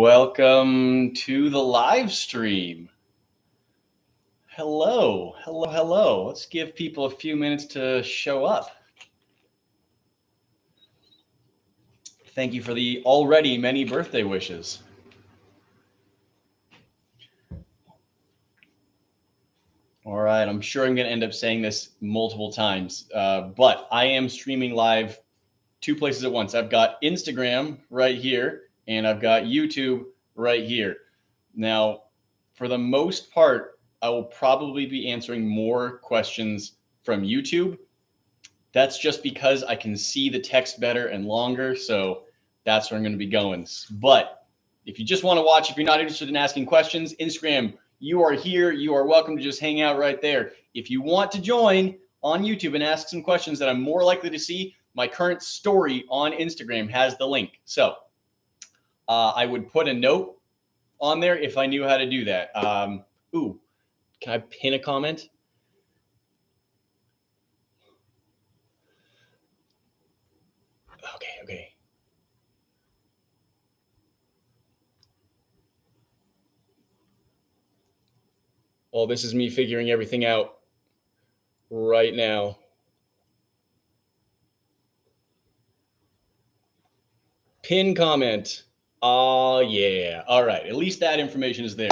Welcome to the live stream. Hello, hello, hello. Let's give people a few minutes to show up. Thank you for the already many birthday wishes. All right, I'm sure I'm going to end up saying this multiple times, but I am streaming live two places at once. I've got Instagram right here, and I've got YouTube right here. Now, for the most part, I will probably be answering more questions from YouTube. That's just because I can see the text better and longer, so that's where I'm going to be going. But if you just want to watch, if you're not interested in asking questions, Instagram, you are here. You are welcome to just hang out right there. If you want to join on YouTube and ask some questions that I'm more likely to see, my current story on Instagram has the link. So I would put a note on there if I knew how to do that. Ooh, can I pin a comment? Okay. Oh, this is me figuring everything out right now. Pin comment. Oh, yeah. All right. At least that information is there.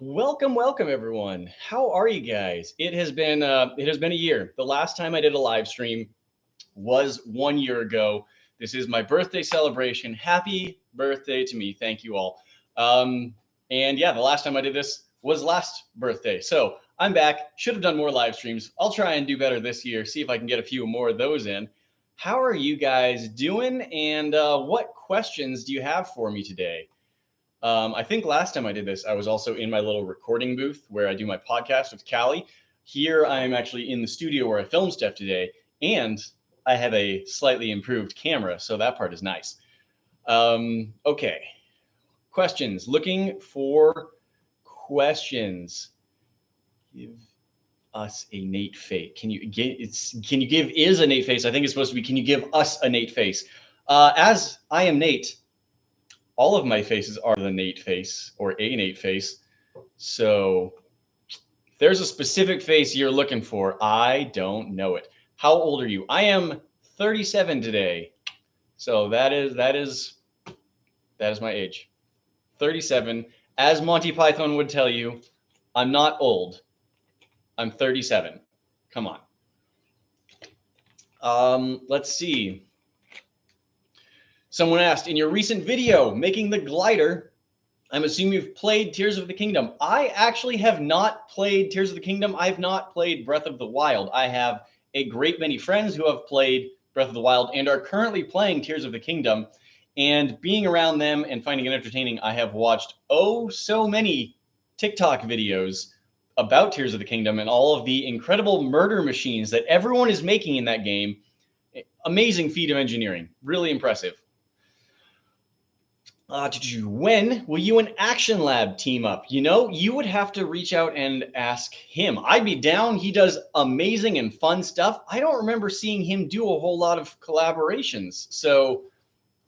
Welcome, everyone. How are you guys? It has been a year. The last time I did a live stream was 1 year ago. This is my birthday celebration. Happy birthday to me. Thank you all. And yeah, the last time I did this was last birthday. So I'm back. Should have done more live streams. I'll try and do better this year. See if I can get a few more of those in. How are you guys doing? And what questions do you have for me today? I think last time I did this, I was also in my little recording booth where I do my podcast with Callie. Here I'm actually in the studio where I film stuff today, and I have a slightly improved camera, so that part is nice. Okay, questions. Looking for questions. Give us a Nate face. Can you give is a Nate face? I think it's supposed to be, can you give us a Nate face? As I am Nate, all of my faces are the Nate face or a Nate face. So if there's a specific face you're looking for, I don't know it. How old are you? I am 37 today. So that is my age. 37. As Monty Python would tell you, I'm not old. I'm 37. Come on. Let's see. Someone asked, in your recent video, making the glider, I'm assuming you've played Tears of the Kingdom. I actually have not played Tears of the Kingdom. I've not played Breath of the Wild. I have a great many friends who have played Breath of the Wild and are currently playing Tears of the Kingdom. And being around them and finding it entertaining, I have watched so many TikTok videos about Tears of the Kingdom and all of the incredible murder machines that everyone is making in that game. Amazing feat of engineering. Really impressive. When will you and Action Lab team up? You know, you would have to reach out and ask him. I'd be down. He does amazing and fun stuff. I don't remember seeing him do a whole lot of collaborations. So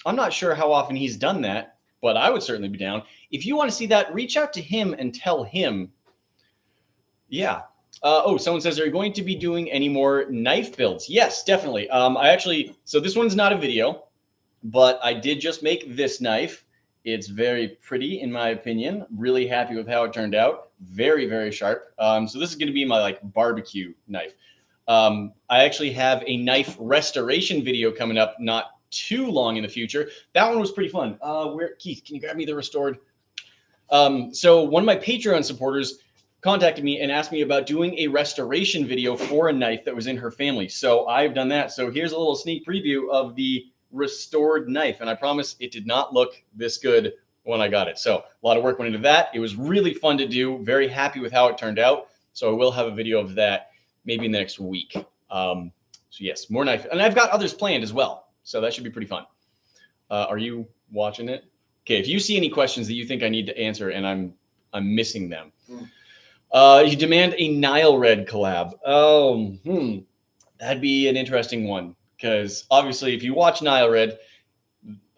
I'm not sure how often he's done that, but I would certainly be down. If you want to see that, reach out to him and tell him. Yeah. Someone says, are you going to be doing any more knife builds? Yes, definitely. So this one's not a video, but I did just make this knife. It's very pretty, in my opinion. Really happy with how it turned out. Very, very sharp. So this is going to be my barbecue knife. I actually have a knife restoration video coming up not too long in the future. That one was pretty fun. Keith, can you grab me the restored? So one of my Patreon supporters contacted me and asked me about doing a restoration video for a knife that was in her family. So I've done that. So here's a little sneak preview of the restored knife, and I promise it did not look this good when I got it. So a lot of work went into that. It was really fun to do. Very happy with how it turned out. So I will have a video of that maybe in the next week. So yes, more knife, and I've got others planned as well. So that should be pretty fun. Are you watching it? Okay, if you see any questions that you think I need to answer and I'm missing them. You demand a Nile Red collab. That'd be an interesting one. Because obviously, if you watch Nile Red,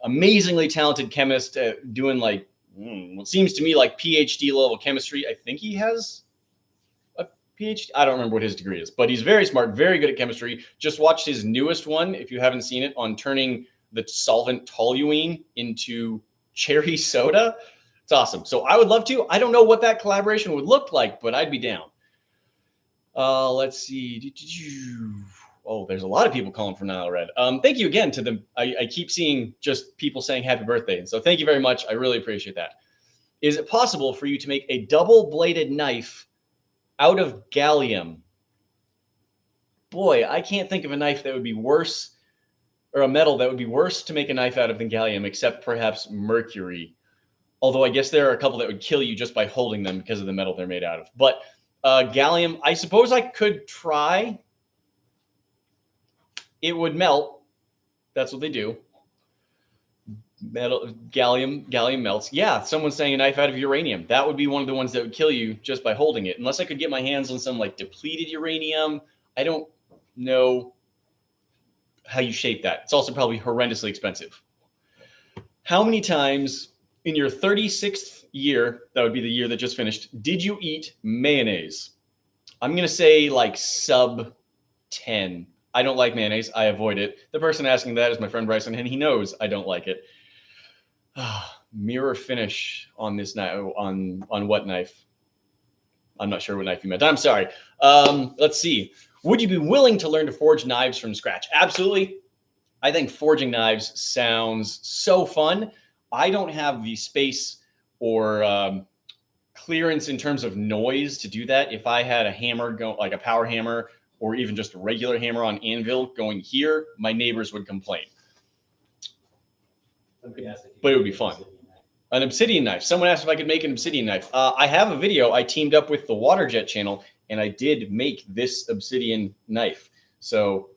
amazingly talented chemist doing like what seems to me like PhD level chemistry. I think he has a PhD. I don't remember what his degree is, but he's very smart, very good at chemistry. Just watched his newest one, if you haven't seen it, on turning the solvent toluene into cherry soda. It's awesome. So I would love to. I don't know what that collaboration would look like, but I'd be down. Let's see. Oh, there's a lot of people calling for Nile Red. Thank you again to them. I keep seeing just people saying happy birthday. And so thank you very much. I really appreciate that. Is it possible for you to make a double-bladed knife out of gallium? Boy, I can't think of a knife that would be worse, or a metal that would be worse to make a knife out of than gallium, except perhaps mercury. Although I guess there are a couple that would kill you just by holding them because of the metal they're made out of. But gallium, I suppose I could try. It would melt. That's what they do. Metal, gallium melts. Yeah, someone's saying a knife out of uranium. That would be one of the ones that would kill you just by holding it. Unless I could get my hands on some like depleted uranium. I don't know how you shape that. It's also probably horrendously expensive. How many times in your 36th year, that would be the year that just finished, did you eat mayonnaise? I'm going to say like sub 10. I don't like mayonnaise. I avoid it. The person asking that is my friend Bryson, and he knows I don't like it. Mirror finish on this knife. On what knife? I'm not sure what knife you meant. I'm sorry. Let's see. Would you be willing to learn to forge knives from scratch? Absolutely. I think forging knives sounds so fun. I don't have the space or clearance in terms of noise to do that. If I had a hammer go like a power hammer or even just a regular hammer on anvil going here, my neighbors would complain. But it would be fun. An obsidian knife. Someone asked if I could make an obsidian knife. I have a video. I teamed up with the Waterjet channel, and I did make this obsidian knife. So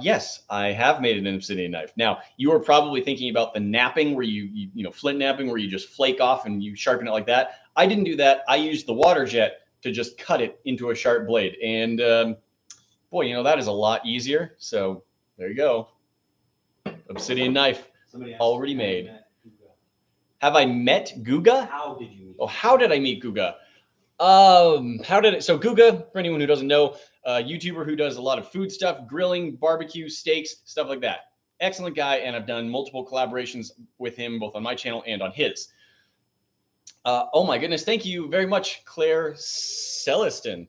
yes, I have made an obsidian knife. Now, you are probably thinking about the napping where you flint napping where you just flake off and you sharpen it like that. I didn't do that. I used the Waterjet to just cut it into a sharp blade. And boy, that is a lot easier. So there you go. Obsidian knife already made. Have I met Guga? How did you meet? Oh, how did I meet Guga? So Guga, for anyone who doesn't know, a YouTuber who does a lot of food stuff, grilling, barbecue, steaks, stuff like that. Excellent guy, and I've done multiple collaborations with him, both on my channel and on his. Oh my goodness, thank you very much, Claire Celestin.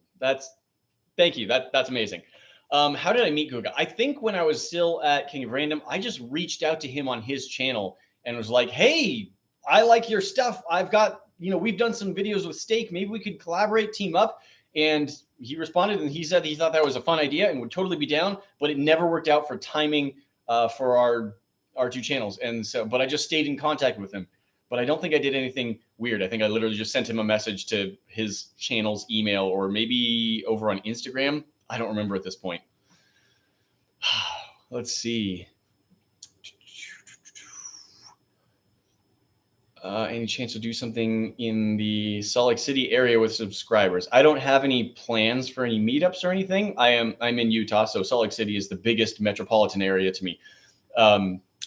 Thank you, that's amazing. How did I meet Guga? I think when I was still at King of Random, I just reached out to him on his channel and was like, hey, I like your stuff. I've got, we've done some videos with steak. Maybe we could collaborate, team up. And he responded and he said he thought that was a fun idea and would totally be down, but it never worked out for timing for our two channels. And so, but I just stayed in contact with him. But I don't think I did anything weird. I think I literally just sent him a message to his channel's email or maybe over on Instagram. I don't remember at this point. Let's see. Any chance to do something in the Salt Lake City area with subscribers? I don't have any plans for any meetups or anything. I'm in Utah, so Salt Lake City is the biggest metropolitan area to me.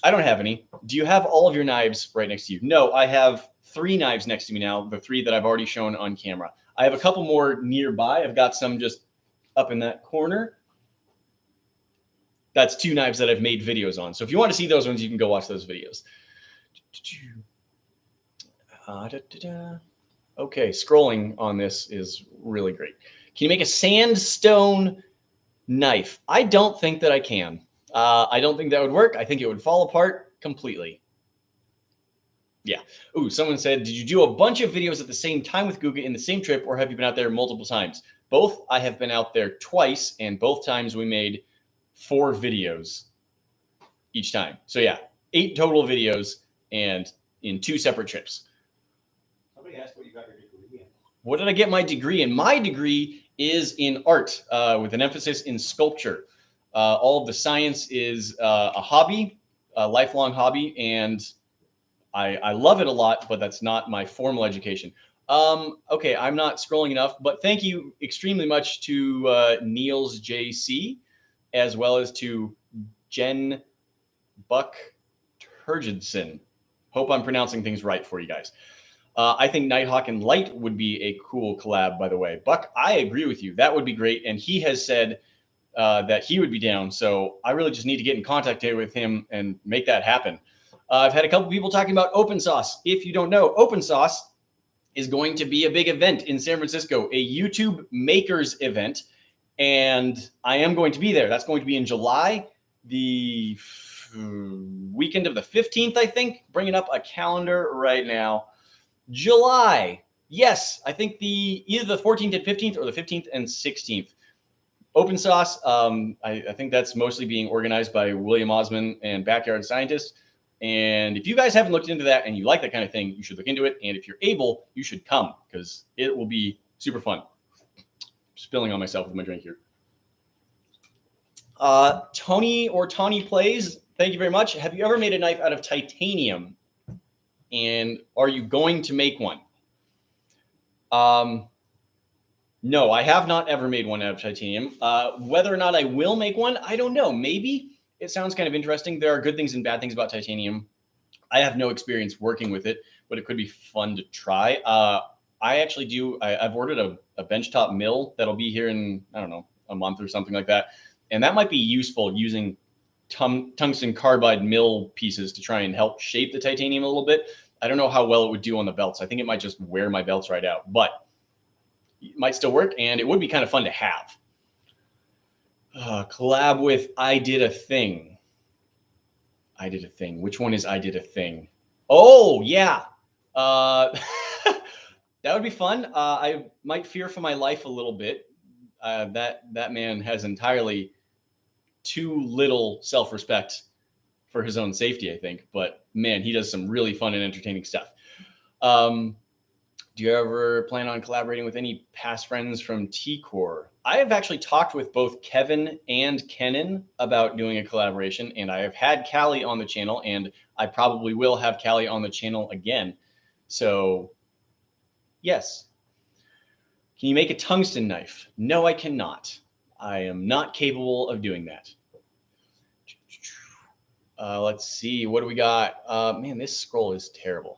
I don't have any. Do you have all of your knives right next to you? No, I have 3 knives next to me now, the 3 that I've already shown on camera. I have a couple more nearby. I've got some just up in that corner. That's 2 knives that I've made videos on. So if you want to see those ones, you can go watch those videos. Okay, scrolling on this is really great. Can you make a sandstone knife? I don't think that I can. I don't think that would work. I think it would fall apart completely. Yeah. Ooh, someone said, did you do a bunch of videos at the same time with Guga in the same trip, or have you been out there multiple times? Both. I have been out there twice, and both times we made 4 videos each time. So yeah, 8 total videos and in 2 separate trips. Somebody asked what you got your degree in. What did I get my degree in? My degree is in art with an emphasis in sculpture. All of the science is a hobby, a lifelong hobby, and I love it a lot, but that's not my formal education. Okay, I'm not scrolling enough, but thank you extremely much to Niels JC, as well as to Jen Buck Herjidson. Hope I'm pronouncing things right for you guys. I think Nighthawk and Light would be a cool collab, by the way. Buck, I agree with you. That would be great. And he has said that he would be down. So I really just need to get in contact with him and make that happen. I've had a couple people talking about Open Sauce. If you don't know, Open Sauce is going to be a big event in San Francisco, a YouTube makers event. And I am going to be there. That's going to be in July, the weekend of the 15th, I think. Bringing up a calendar right now. July. Yes, I think either the 14th and 15th or the 15th and 16th. Open Sauce, I think that's mostly being organized by William Osman and Backyard Scientists. And if you guys haven't looked into that and you like that kind of thing, you should look into it. And if you're able, you should come because it will be super fun. Spilling on myself with my drink here. Tony or Tawny Plays, thank you very much. Have you ever made a knife out of titanium? And are you going to make one? No, I have not ever made one out of titanium. Whether or not I will make one, I don't know. Maybe. It sounds kind of interesting. There are good things and bad things about titanium. I have no experience working with it, but it could be fun to try. I actually do. I've ordered a benchtop mill that'll be here in, I don't know, a month or something like that. And that might be useful using tungsten carbide mill pieces to try and help shape the titanium a little bit. I don't know how well it would do on the belts. I think it might just wear my belts right out, but it might still work, and it would be kind of fun to have. Collab with I Did a Thing. I Did a Thing. Which one is I Did a Thing? Oh, yeah. That would be fun. I might fear for my life a little bit. That man has entirely too little self-respect for his own safety, I think. But man, he does some really fun and entertaining stuff. Do you ever plan on collaborating with any past friends from T-Core? I have actually talked with both Kevin and Kenan about doing a collaboration, and I have had Callie on the channel, and I probably will have Callie on the channel again. So, yes. Can you make a tungsten knife? No, I cannot. I am not capable of doing that. Let's see. What do we got? Man, this scroll is terrible.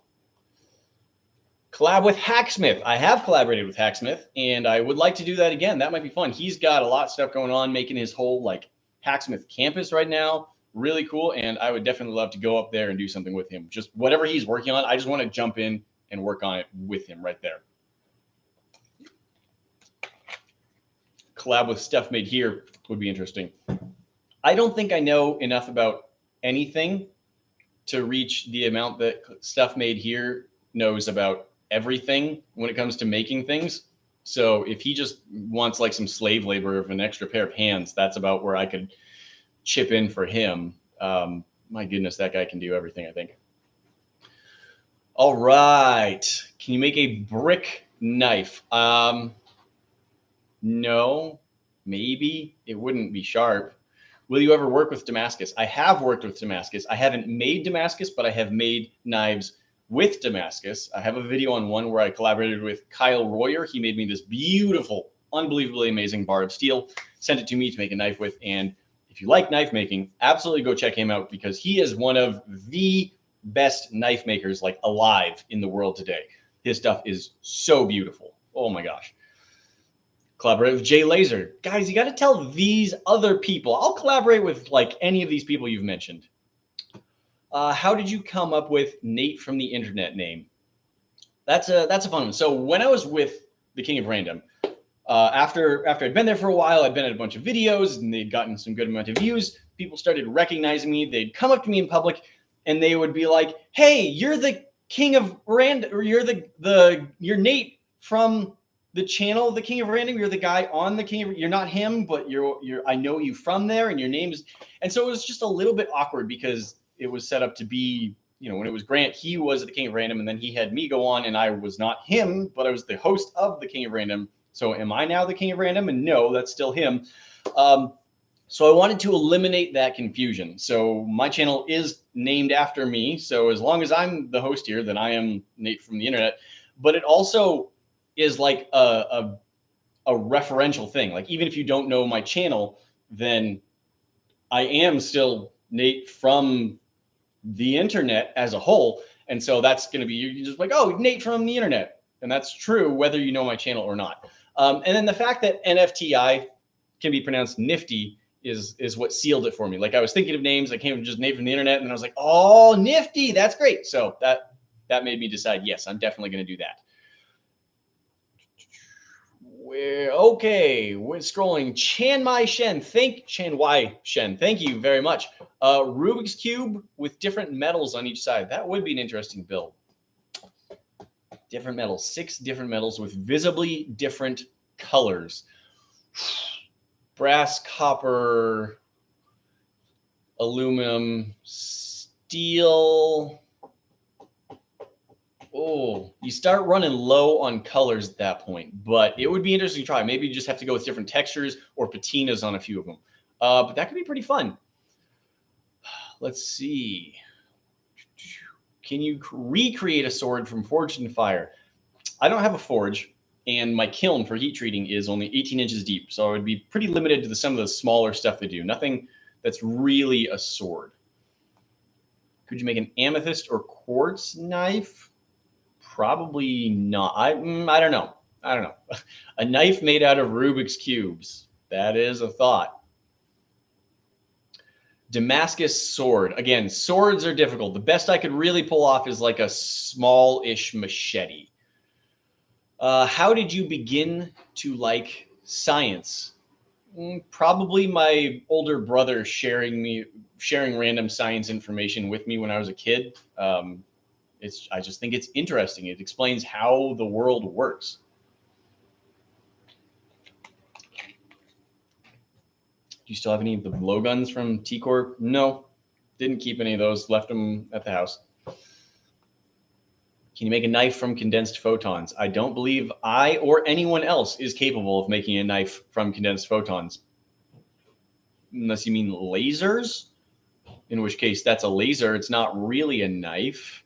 Collab with Hacksmith. I have collaborated with Hacksmith, and I would like to do that again. That might be fun. He's got a lot of stuff going on, making his whole like Hacksmith campus right now. Really cool, and I would definitely love to go up there and do something with him. Just whatever he's working on, I just want to jump in and work on it with him right there. Collab with stuff made here would be interesting. I don't think I know enough about anything to reach the amount that stuff made here knows about everything when it comes to making things. So if he just wants like some slave labor of an extra pair of hands, that's about where I could chip in for him. My goodness, that guy can do everything, I think. All right. Can you make a brick knife? No, maybe. It wouldn't be sharp. Will you ever work with Damascus? I have worked with Damascus. I haven't made Damascus, but I have made knives with Damascus. I have a video on one where I collaborated with Kyle Royer. He made me this beautiful, unbelievably amazing bar of steel, sent it to me to make a knife with. And if you like knife making, absolutely go check him out because he is one of the best knife makers like alive in the world today. His stuff is so beautiful. Oh my gosh. Collaborate with Jay Laser. Guys, you got to tell these other people. I'll collaborate with like any of these people you've mentioned. How did you come up with Nate from the Internet name? That's a fun one. So when I was with the King of Random, after I'd been there for a while, I'd been in a bunch of videos and they'd gotten some good amount of views. People started recognizing me. They'd come up to me in public and they would be like, "Hey, you're the King of Random, or you're you're Nate from the channel, the King of Random. You're the guy on the King of, you're not him, but I know you from there and your name is," and so it was just a little bit awkward because it was set up to be, when it was Grant, he was the King of Random and then he had me go on and I was not him, but I was the host of the King of Random. So am I now the King of Random? And no, that's still him. So I wanted to eliminate that confusion. So my channel is named after me. So as long as I'm the host here, then I am Nate from the Internet. But it also is like a referential thing. Like even if you don't know my channel, then I am still Nate from the internet as a whole. And so that's going to be, you're just like, oh, Nate from the internet. And that's true whether you know my channel or not. And then the fact that NFTI can be pronounced nifty is what sealed it for me. Like I was thinking of names, I came from just Nate from the internet, and I was like, oh, nifty, that's great. So that made me decide, yes, I'm definitely going to do that. We're scrolling. Chan Mai Shen, Chan Y Shen, thank you very much. Rubik's Cube with different metals on each side. That would be an interesting build. Different metals, 6 different metals with visibly different colors. Brass, copper, aluminum, steel. Oh, you start running low on colors at that point, but it would be interesting to try. Maybe you just have to go with different textures or patinas on a few of them. But that could be pretty fun. Let's see. Can you recreate a sword from Forged in Fire? I don't have a forge, and my kiln for heat treating is only 18 inches deep, so I would be pretty limited to some of the smaller stuff they do. Nothing that's really a sword. Could you make an amethyst or quartz knife? Probably not. I don't know. I don't know. A knife made out of Rubik's cubes. That is a thought. Damascus sword. Again, swords are difficult. The best I could really pull off is like a small-ish machete. How did you begin to like science? Probably my older brother sharing random science information with me when I was a kid. I just think it's interesting. It explains how the world works. Do you still have any of the blowguns from T-Corp? No, didn't keep any of those. Left them at the house. Can you make a knife from condensed photons? I don't believe I or anyone else is capable of making a knife from condensed photons. Unless you mean lasers, in which case that's a laser. It's not really a knife.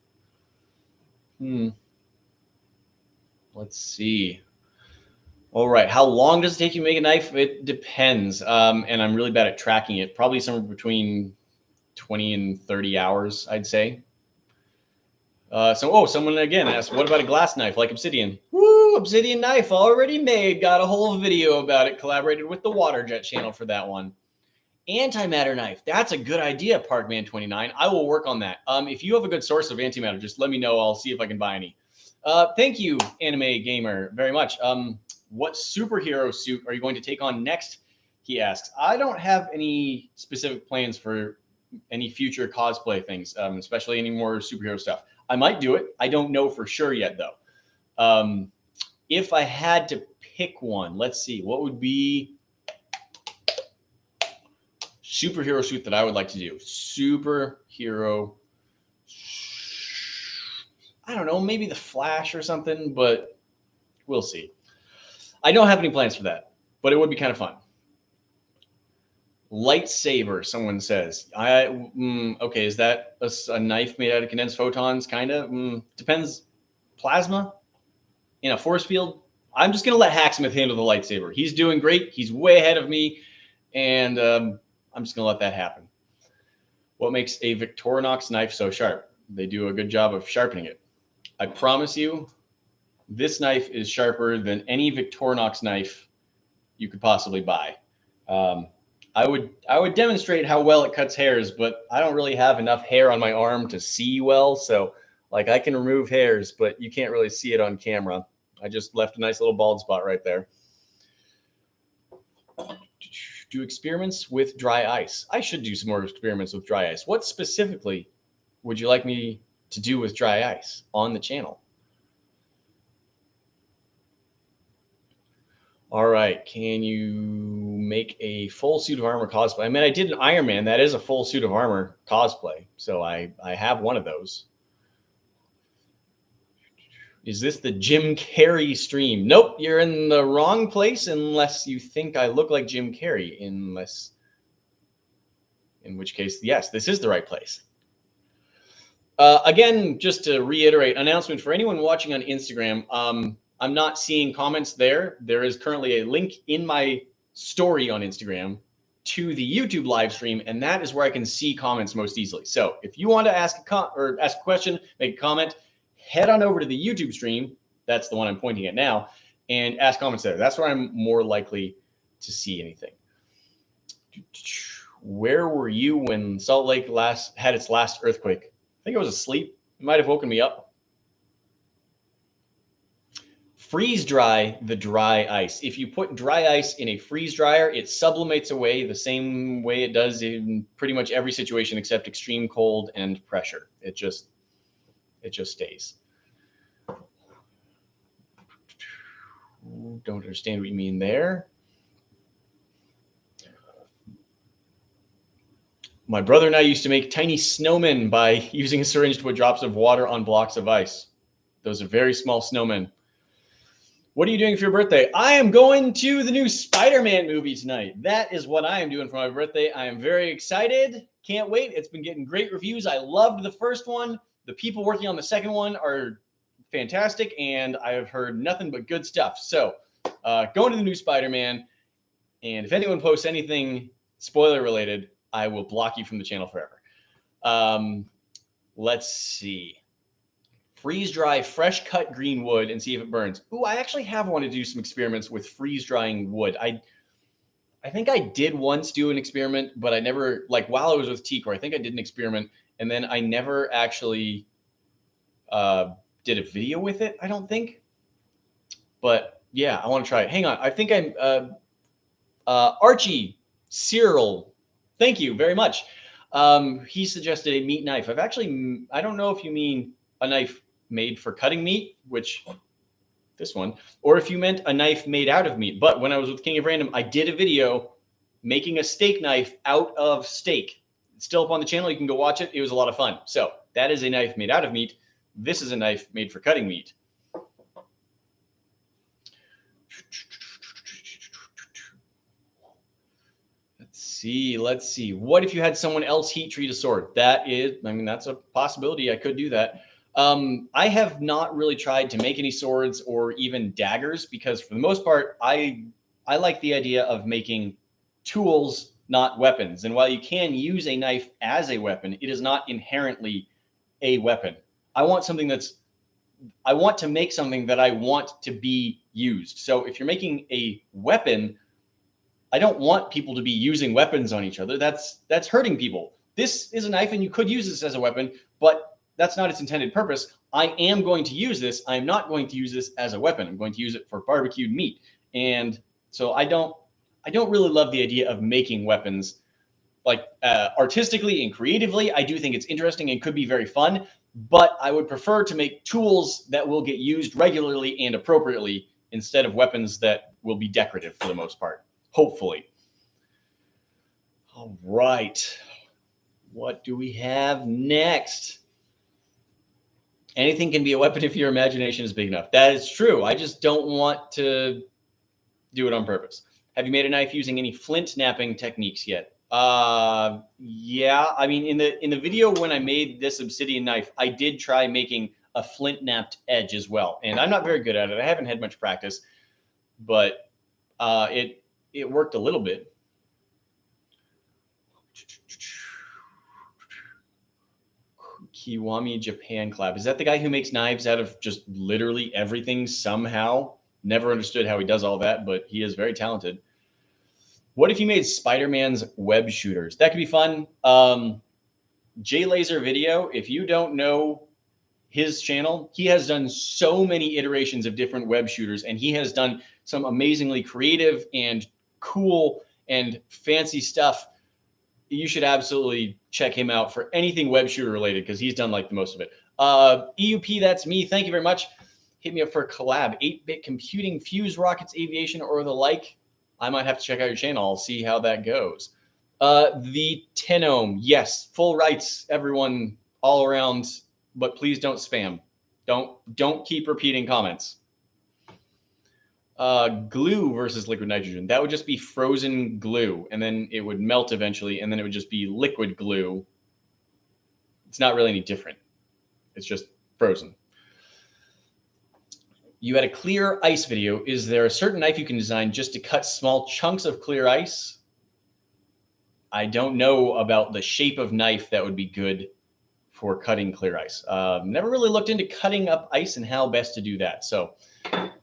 Let's see. All right. How long does it take you to make a knife? It depends. And I'm really bad at tracking it. Probably somewhere between 20 and 30 hours, I'd say. Someone again asked, what about a glass knife like obsidian? Woo, obsidian knife already made. Got a whole video about it. Collaborated with the Waterjet channel for that one. Antimatter knife. That's a good idea, Parkman29. I will work on that. If you have a good source of antimatter, just let me know. I'll see if I can buy any. Thank you, Anime Gamer, very much. What superhero suit are you going to take on next? He asks. I don't have any specific plans for any future cosplay things, especially any more superhero stuff. I might do it. I don't know for sure yet, though. If I had to pick one, let's see, what would be superhero suit that I would like to do? Superhero. I don't know, maybe the Flash or something, but we'll see. I don't have any plans for that, but it would be kind of fun. Lightsaber, someone says. Okay, is that a knife made out of condensed photons? Kind of. Depends. Plasma in a force field. I'm just going to let Hacksmith handle the lightsaber. He's doing great. He's way ahead of me, and I'm just going to let that happen. What makes a Victorinox knife so sharp? They do a good job of sharpening it. I promise you, this knife is sharper than any Victorinox knife you could possibly buy. I would demonstrate how well it cuts hairs, but I don't really have enough hair on my arm to see well. So like I can remove hairs, but you can't really see it on camera. I just left a nice little bald spot right there. Do experiments with dry ice. I should do some more experiments with dry ice. What specifically would you like me to do with dry ice on the channel? All right, can you make a full suit of armor cosplay? I mean, I did an Iron Man. That is a full suit of armor cosplay. So I have one of those. Is this the Jim Carrey stream? Nope, you're in the wrong place unless you think I look like Jim Carrey. In which case, yes, this is the right place. Again, just to reiterate, announcement for anyone watching on Instagram. I'm not seeing comments there. There is currently a link in my story on Instagram to the YouTube live stream, and that is where I can see comments most easily. So if you want to ask a question, make a comment, head on over to the YouTube stream. That's the one I'm pointing at now, and ask comments there. That's where I'm more likely to see anything. Where were you when Salt Lake had its last earthquake? I think I was asleep. It might have woken me up. Freeze dry the dry ice. If you put dry ice in a freeze dryer, it sublimates away the same way it does in pretty much every situation except extreme cold and pressure. It just stays. Don't understand what you mean there. My brother and I used to make tiny snowmen by using a syringe to put drops of water on blocks of ice. Those are very small snowmen. What are you doing for your birthday? I am going to the new Spider-Man movie tonight. That is what I am doing for my birthday. I am very excited. Can't wait. It's been getting great reviews. I loved the first one. The people working on the second one are fantastic, and I have heard nothing but good stuff. So going to the new Spider-Man, and if anyone posts anything spoiler related, I will block you from the channel forever. Let's see. Freeze dry fresh cut green wood and see if it burns. Ooh, I actually have wanted to do some experiments with freeze drying wood. I think I did once do an experiment, but I never, like while I was with T-Core, I think I did an experiment, and then I never actually did a video with it, I don't think. But yeah, I want to try it. Hang on. I think I'm Archie Cyril. Thank you very much. He suggested a meat knife. I don't know if you mean a knife made for cutting meat, which this one, or if you meant a knife made out of meat. But when I was with King of Random, I did a video making a steak knife out of steak. It's still up on the channel. You can go watch it. It was a lot of fun. So that is a knife made out of meat. This is a knife made for cutting meat. Let's see. What if you had someone else heat treat a sword? That's a possibility. I could do that. I have not really tried to make any swords or even daggers because for the most part, I like the idea of making tools, not weapons. And while you can use a knife as a weapon, it is not inherently a weapon. I want to make something that I want to be used. So if you're making a weapon, I don't want people to be using weapons on each other. That's hurting people. This is a knife and you could use this as a weapon, but that's not its intended purpose. I am going to use this. I'm not going to use this as a weapon. I'm going to use it for barbecued meat. And so I don't really love the idea of making weapons like artistically and creatively. I do think it's interesting and could be very fun, but I would prefer to make tools that will get used regularly and appropriately instead of weapons that will be decorative for the most part. Hopefully. All right. What do we have next? Anything can be a weapon if your imagination is big enough. That is true. I just don't want to do it on purpose. Have you made a knife using any flint knapping techniques yet? Yeah. I mean, in the video when I made this obsidian knife, I did try making a flint knapped edge as well, and I'm not very good at it. I haven't had much practice, but it worked a little bit. Kiwami Japan collab. Is that the guy who makes knives out of just literally everything somehow? Never understood how he does all that, but he is very talented. What if you made Spider-Man's web shooters? That could be fun. J Laser Video, if you don't know his channel, he has done so many iterations of different web shooters, and he has done some amazingly creative and cool and fancy stuff. You should absolutely check him out for anything web shooter related because he's done like the most of it. EUP, that's me. Thank you very much. Hit me up for a collab. 8-bit computing, fuse rockets, aviation, or the like. I might have to check out your channel. I'll see how that goes. The Tenome, yes, full rights, everyone, all around. But please don't spam. Don't keep repeating comments. Glue versus liquid nitrogen. That would just be frozen glue, and then it would melt eventually, and then it would just be liquid glue. It's not really any different. It's just frozen. You had a clear ice video. Is there a certain knife you can design just to cut small chunks of clear ice? I don't know about the shape of knife that would be good for cutting clear ice. Never really looked into cutting up ice and how best to do that. So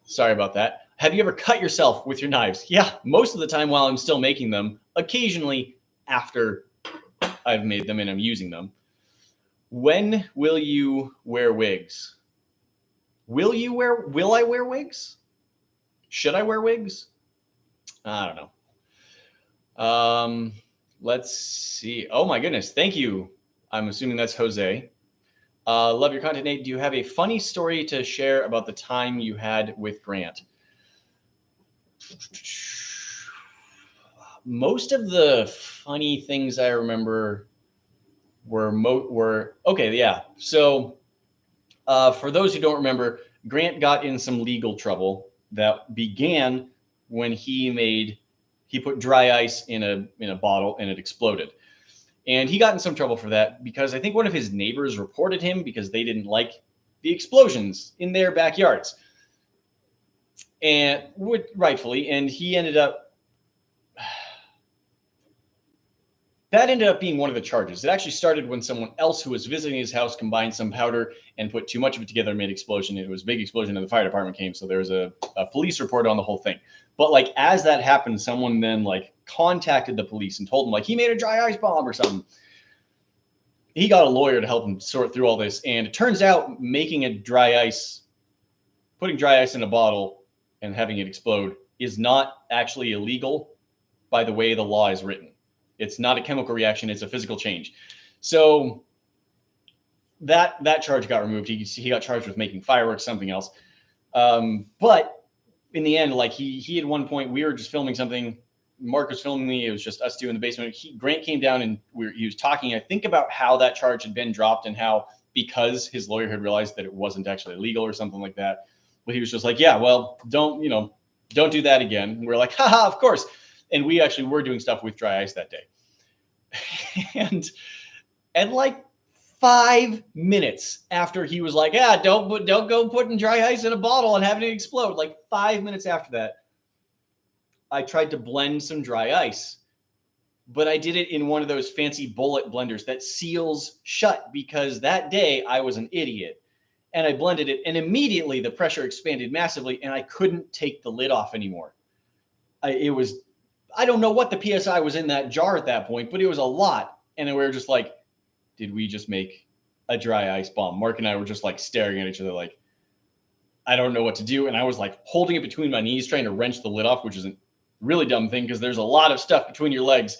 sorry about that. Have you ever cut yourself with your knives? Yeah, most of the time while I'm still making them, occasionally after I've made them and I'm using them. When will you wear wigs? Will I wear wigs? Should I wear wigs? I don't know. Let's see. Oh my goodness. Thank you. I'm assuming that's Jose. Love your content, Nate. Do you have a funny story to share about the time you had with Grant? Most of the funny things I remember were okay. Yeah. So for those who don't remember, Grant got in some legal trouble that began when he put dry ice in a bottle and it exploded. And he got in some trouble for that because I think one of his neighbors reported him because they didn't like the explosions in their backyards. And rightfully, and he ended up that ended up being one of the charges. It actually started when someone else who was visiting his house combined some powder and put too much of it together and made an explosion. It was a big explosion and the fire department came. So there was a police report on the whole thing. But like as that happened, someone then like contacted the police and told them like he made a dry ice bomb or something. He got a lawyer to help him sort through all this. And it turns out putting dry ice in a bottle and having it explode is not actually illegal by the way the law is written. It's not a chemical reaction; it's a physical change. So that charge got removed. He got charged with making fireworks, something else. But in the end, like he at one point we were just filming something. Mark was filming me. It was just us two in the basement. Grant came down and he was talking, I think, about how that charge had been dropped and how because his lawyer had realized that it wasn't actually illegal or something like that. But he was just like, yeah, well, don't do that again. And we're like, haha, of course. And we actually were doing stuff with dry ice that day. and like 5 minutes after he was like, yeah, don't go putting dry ice in a bottle and having it explode. Like 5 minutes after that, I tried to blend some dry ice, but I did it in one of those fancy bullet blenders that seals shut because that day I was an idiot and I blended it and immediately the pressure expanded massively and I couldn't take the lid off anymore. I don't know what the PSI was in that jar at that point, but it was a lot. And then we were just like, did we just make a dry ice bomb? Mark and I were just like staring at each other like, I don't know what to do. And I was like holding it between my knees, trying to wrench the lid off, which is a really dumb thing because there's a lot of stuff between your legs,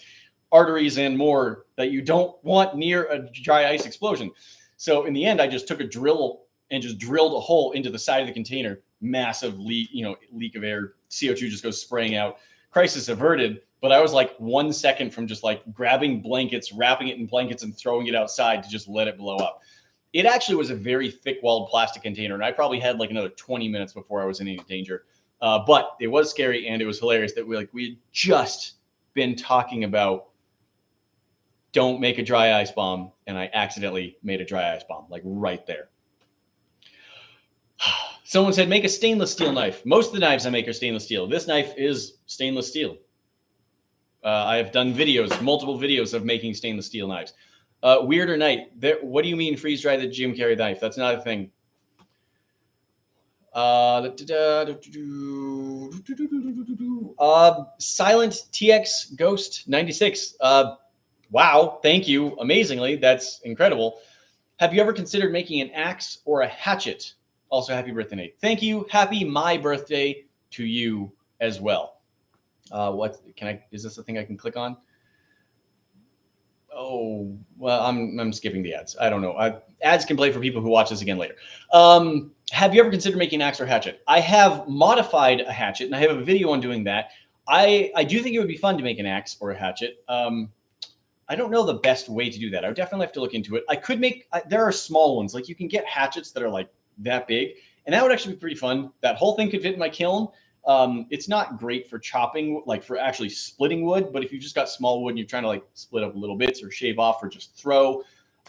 arteries and more that you don't want near a dry ice explosion. So in the end, I just took a drill and just drilled a hole into the side of the container. Massive leak of air. CO2 just goes spraying out. Crisis averted. But I was like 1 second from just like grabbing blankets, wrapping it in blankets and throwing it outside to just let it blow up. It actually was a very thick-walled plastic container, and I probably had like another 20 minutes before I was in any danger. But it was scary, and it was hilarious that we had just been talking about don't make a dry ice bomb, and I accidentally made a dry ice bomb, like right there. Someone said make a stainless steel knife. Most of the knives I make are stainless steel. This knife is stainless steel. I have done multiple videos of making stainless steel knives. Weirder Night. What do you mean freeze dry the Jim Carrey knife? That's not a thing. Silent TX Ghost 96. Wow, thank you. Amazingly, that's incredible. Have you ever considered making an axe or a hatchet? Also, happy birthday, Nate. Thank you. Happy my birthday to you as well. Is this a thing I can click on? Oh, well, I'm skipping the ads. I don't know. Ads can play for people who watch this again later. Have you ever considered making an axe or hatchet? I have modified a hatchet, and I have a video on doing that. I do think it would be fun to make an axe or a hatchet. I don't know the best way to do that. I would definitely have to look into it. There are small ones. Like you can get hatchets that are like that big, and that would actually be pretty fun. That whole thing could fit in my kiln. It's not great for chopping, like for actually splitting wood, but if you've just got small wood and you're trying to like split up little bits or shave off or just throw,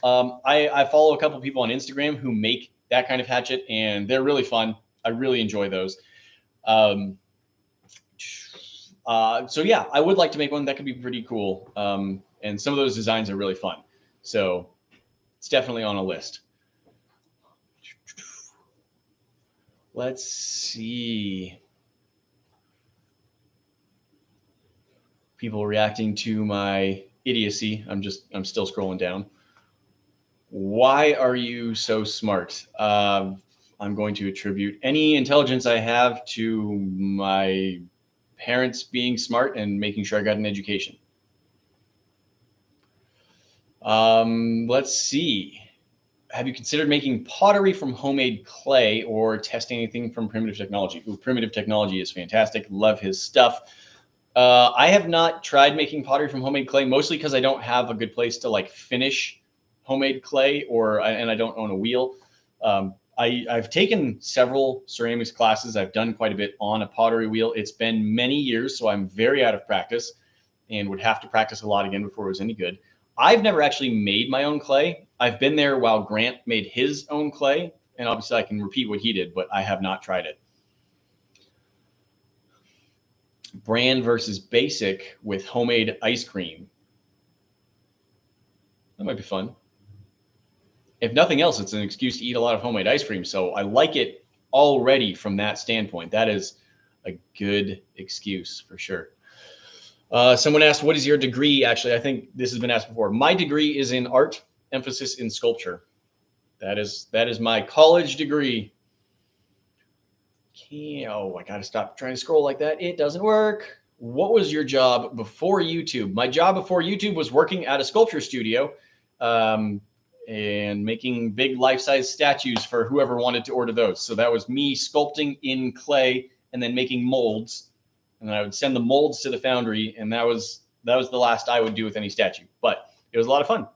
I follow a couple people on Instagram who make that kind of hatchet and they're really fun. I really enjoy those. So yeah, I would like to make one. That could be pretty cool. And some of those designs are really fun. So it's definitely on a list. Let's see. People reacting to my idiocy. I'm still scrolling down. Why are you so smart? I'm going to attribute any intelligence I have to my parents being smart and making sure I got an education. Let's see. Have you considered making pottery from homemade clay or testing anything from Primitive Technology? Ooh, Primitive Technology is fantastic. Love his stuff. I have not tried making pottery from homemade clay, mostly because I don't have a good place to like finish homemade clay, and I don't own a wheel. I've taken several ceramics classes. I've done quite a bit on a pottery wheel. It's been many years, so I'm very out of practice and would have to practice a lot again before it was any good. I've never actually made my own clay. I've been there while Grant made his own clay, and obviously I can repeat what he did, but I have not tried it. Brand versus basic with homemade ice cream. That might be fun. If nothing else, it's an excuse to eat a lot of homemade ice cream. So I like it already from that standpoint. That is a good excuse for sure. Someone asked, what is your degree? Actually, I think this has been asked before. My degree is in art, emphasis in sculpture. That is my college degree. Oh, I got to stop trying to scroll like that. It doesn't work. What was your job before YouTube? My job before YouTube was working at a sculpture studio and making big life-size statues for whoever wanted to order those. So that was me sculpting in clay and then making molds. And I would send the molds to the foundry, and that was the last I would do with any statue. But it was a lot of fun.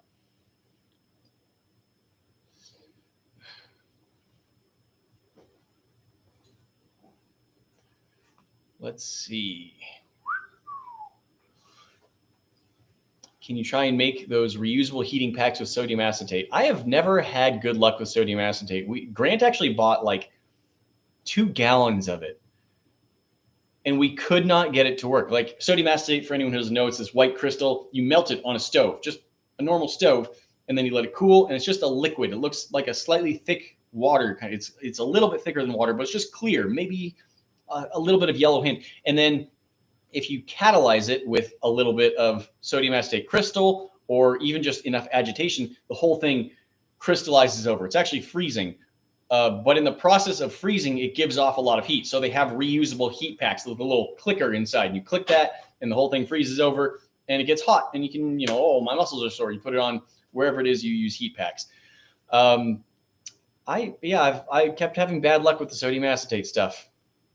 Let's see. Can you try and make those reusable heating packs with sodium acetate? I have never had good luck with sodium acetate. Grant actually bought like 2 gallons of it, and we could not get it to work. Like sodium acetate, for anyone who doesn't know, it's this white crystal. You melt it on a stove, just a normal stove, and then you let it cool, and it's just a liquid. It looks like a slightly thick water. It's a little bit thicker than water, but it's just clear, maybe a little bit of yellow hint. And then if you catalyze it with a little bit of sodium acetate crystal or even just enough agitation, the whole thing crystallizes over. It's actually freezing. But in the process of freezing, it gives off a lot of heat. So they have reusable heat packs with a little clicker inside. And you click that and the whole thing freezes over and it gets hot. And you can, oh, my muscles are sore. You put it on wherever it is you use heat packs. I kept having bad luck with the sodium acetate stuff.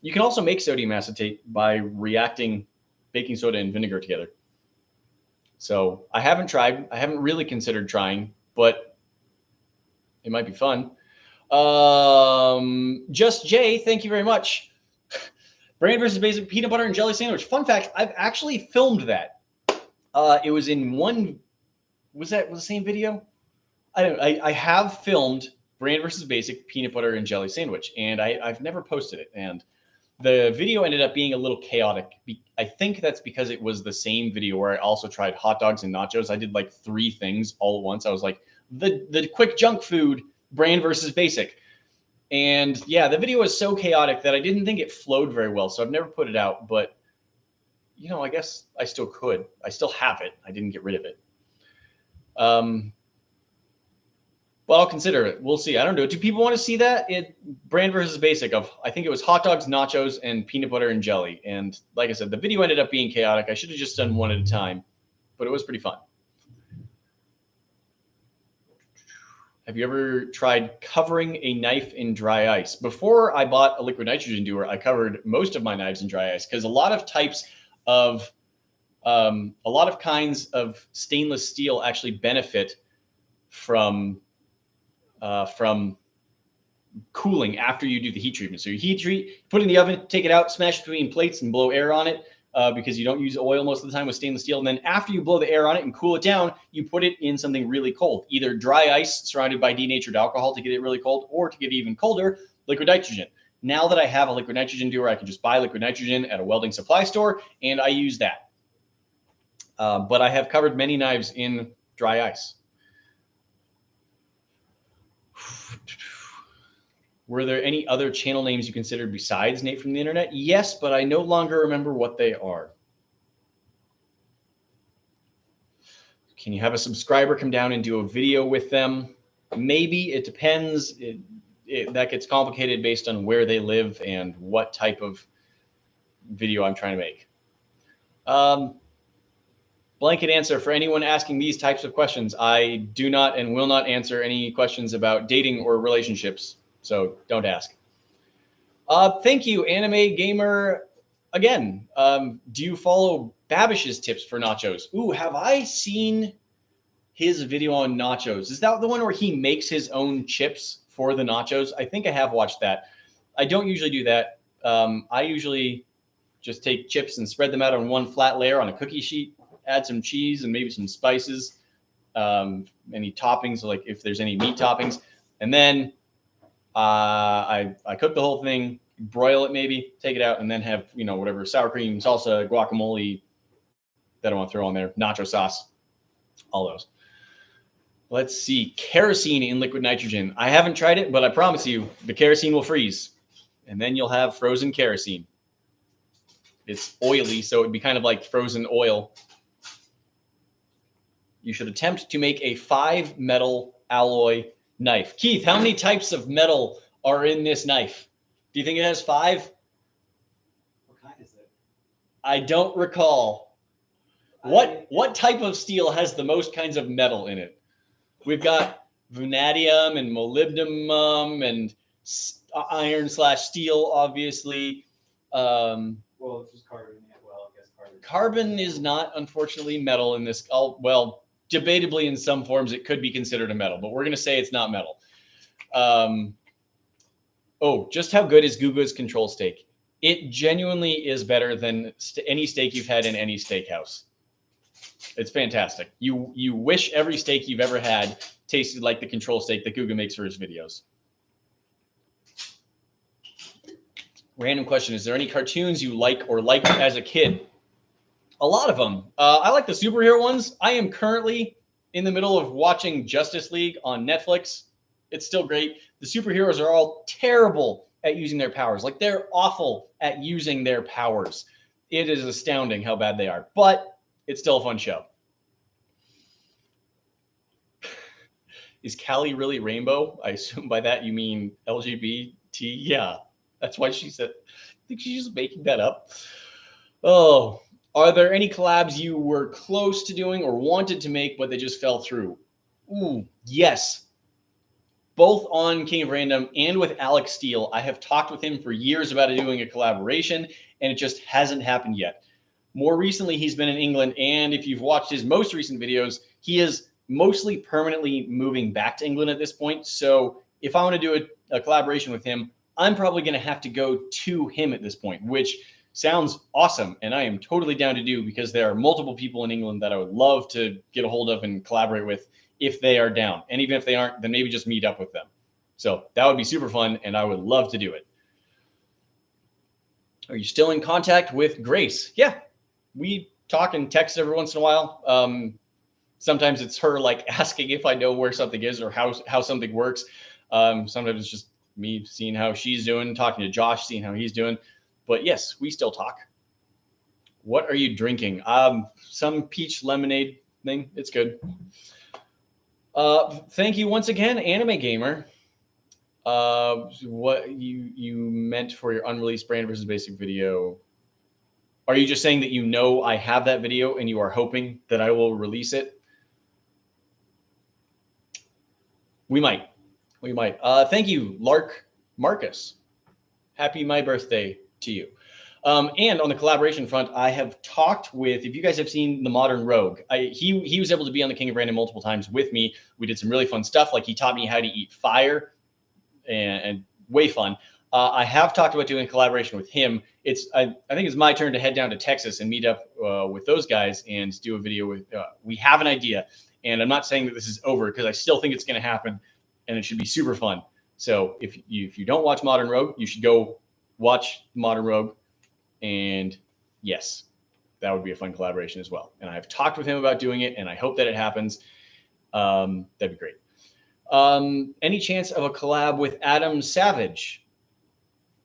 You can also make sodium acetate by reacting baking soda and vinegar together. So I haven't tried. I haven't really considered trying, but it might be fun. Just Jay, thank you very much. Brand versus basic peanut butter and jelly sandwich. Fun fact, I've actually filmed that. It was in one, was the same video? I have filmed brand versus basic peanut butter and jelly sandwich, and I've never posted it. And the video ended up being a little chaotic. I think that's because it was the same video where I also tried hot dogs and nachos. I did like 3 things all at once. I was like, the quick junk food, brand versus basic. And yeah, the video was so chaotic that I didn't think it flowed very well. So I've never put it out, but I guess I still could. I still have it. I didn't get rid of it. But I'll consider it. We'll see. I don't know. Do people want to see that? Brand versus basic of, I think it was hot dogs, nachos, and peanut butter and jelly. And like I said, the video ended up being chaotic. I should have just done one at a time, but it was pretty fun. Have you ever tried covering a knife in dry ice? Before I bought a liquid nitrogen doer, I covered most of my knives in dry ice because a lot of kinds of stainless steel actually benefit from cooling after you do the heat treatment. So you heat treat, put it in the oven, take it out, smash it between plates and blow air on it because you don't use oil most of the time with stainless steel. And then after you blow the air on it and cool it down, you put it in something really cold, either dry ice surrounded by denatured alcohol to get it really cold, or to get it even colder, liquid nitrogen. Now that I have a liquid nitrogen doer, I can just buy liquid nitrogen at a welding supply store, and I use that. But I have covered many knives in dry ice. Were there any other channel names you considered besides Nate from the Internet? Yes, but I no longer remember what they are. Can you have a subscriber come down and do a video with them? Maybe. It depends. That gets complicated based on where they live and what type of video I'm trying to make. Blanket answer for anyone asking these types of questions. I do not and will not answer any questions about dating or relationships, so don't ask. Thank you, Anime Gamer. Again, do you follow Babish's tips for nachos? Ooh, have I seen his video on nachos? Is that the one where he makes his own chips for the nachos? I think I have watched that. I don't usually do that. I usually just take chips and spread them out on one flat layer on a cookie sheet, add some cheese and maybe some spices, any toppings, like if there's any meat toppings. And then I cook the whole thing, broil it maybe, take it out, and then have, whatever sour cream, salsa, guacamole that I want to throw on there, nacho sauce, all those. Let's see, kerosene in liquid nitrogen. I haven't tried it, but I promise you the kerosene will freeze, and then you'll have frozen kerosene. It's oily, so it'd be kind of like frozen oil. You should attempt to make a 5 metal alloy knife. Keith, how many types of metal are in this knife? Do you think it has 5? What kind is it? I don't recall. What type of steel has the most kinds of metal in it? We've got vanadium and molybdenum and iron/steel, obviously. Well, it's just carbon. Well, I guess carbon. Carbon is not, unfortunately, metal in this. Well, debatably, in some forms, it could be considered a metal, but we're going to say it's not metal. Just how good is Guga's control steak? It genuinely is better than any steak you've had in any steakhouse. It's fantastic. You wish every steak you've ever had tasted like the control steak that Guga makes for his videos. Random question. Is there any cartoons you like or liked as a kid? A lot of them. I like the superhero ones. I am currently in the middle of watching Justice League on Netflix. It's still great. The superheroes are all terrible at using their powers. Like, they're awful at using their powers. It is astounding how bad they are, but it's still a fun show. Is Callie really rainbow? I assume by that you mean LGBT. Yeah, that's why she said. I think she's just making that up. Oh, are there any collabs you were close to doing or wanted to make, but they just fell through? Ooh, yes. Both on King of Random and with Alex Steele. I have talked with him for years about doing a collaboration, and it just hasn't happened yet. More recently, he's been in England, and if you've watched his most recent videos, he is mostly permanently moving back to England at this point. So if I want to do a collaboration with him, I'm probably going to have to go to him at this point, which sounds awesome. And I am totally down to do, because there are multiple people in England that I would love to get a hold of and collaborate with if they are down. And even if they aren't, then maybe just meet up with them. So that would be super fun, and I would love to do it. Are you still in contact with Grace? Yeah, we talk and text every once in a while. Sometimes it's her like asking if I know where something is or how something works. Sometimes it's just me seeing how she's doing, talking to Josh, seeing how he's doing. But yes, we still talk. What are you drinking? Some peach lemonade thing. It's good. Thank you once again, Anime Gamer. What you meant for your unreleased brand versus basic video? Are you just saying that you know I have that video and you are hoping that I will release it? We might. Thank you, Lark Marcus. Happy my birthday to you. And on the collaboration front, I have talked with, if you guys have seen The Modern Rogue, he was able to be on the King of Random multiple times with me. We did some really fun stuff. Like, he taught me how to eat fire, and way fun. I have talked about doing a collaboration with him. I think it's my turn to head down to Texas and meet up with those guys and do a video with, we have an idea. And I'm not saying that this is over, because I still think it's going to happen and it should be super fun. So if you don't watch Modern Rogue, you should go watch Modern Rogue. And yes, that would be a fun collaboration as well. And I've talked with him about doing it, and I hope that it happens. That'd be great. Any chance of a collab with Adam Savage?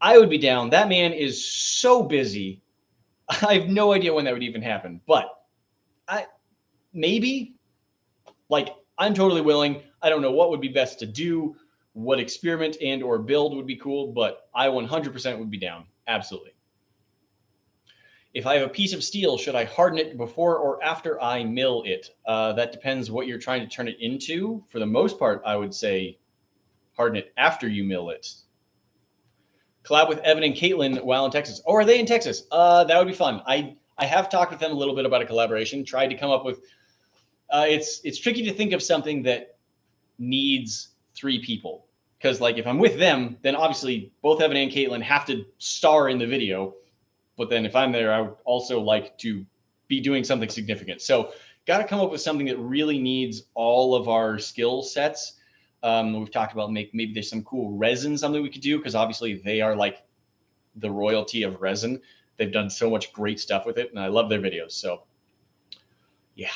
I would be down. That man is so busy. I have no idea when that would even happen, but I maybe like I'm totally willing. I don't know what would be best to do, what experiment and or build would be cool, but I 100% would be down. Absolutely. If I have a piece of steel, should I harden it before or after I mill it? That depends what you're trying to turn it into. For the most part, I would say harden it after you mill it. Collab with Evan and Caitlin while in Texas. Oh, are they in Texas? That would be fun. I have talked with them a little bit about a collaboration. Tried to come up with. It's tricky to think of something that needs 3 people because like if I'm with them, then obviously both Evan and Caitlin have to star in the video. But then if I'm there, I would also like to be doing something significant. So got to come up with something that really needs all of our skill sets. We've talked about maybe there's some cool resin, something we could do because obviously they are like the royalty of resin. They've done so much great stuff with it, and I love their videos. So yeah.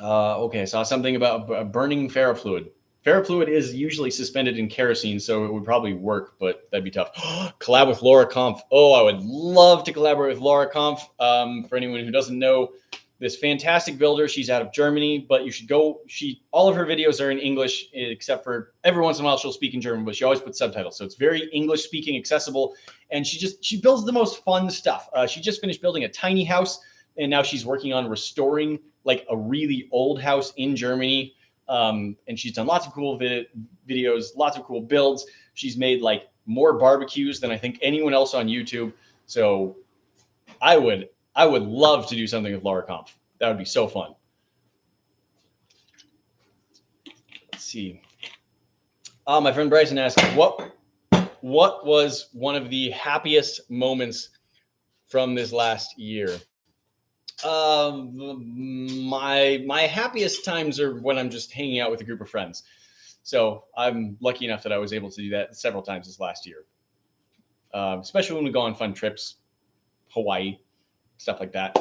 Okay, I saw something about burning ferrofluid. Ferrofluid is usually suspended in kerosene, so it would probably work, but that'd be tough. Collab with Laura Kampf. Oh, I would love to collaborate with Laura Kampf. For anyone who doesn't know, this fantastic builder. She's out of Germany, but you should go. All of her videos are in English, except for every once in a while she'll speak in German, but she always puts subtitles, so it's very English speaking, accessible. And she builds the most fun stuff. She just finished building a tiny house, and now she's working on restoring like a really old house in Germany. And she's done lots of cool videos, lots of cool builds. She's made like more barbecues than I think anyone else on YouTube. So I would love to do something with Laura Kampf. That would be so fun. Let's see. My friend Bryson asked, what was one of the happiest moments from this last year? My happiest times are when I'm just hanging out with a group of friends. So I'm lucky enough that I was able to do that several times this last year, especially when we go on fun trips, Hawaii, stuff like that.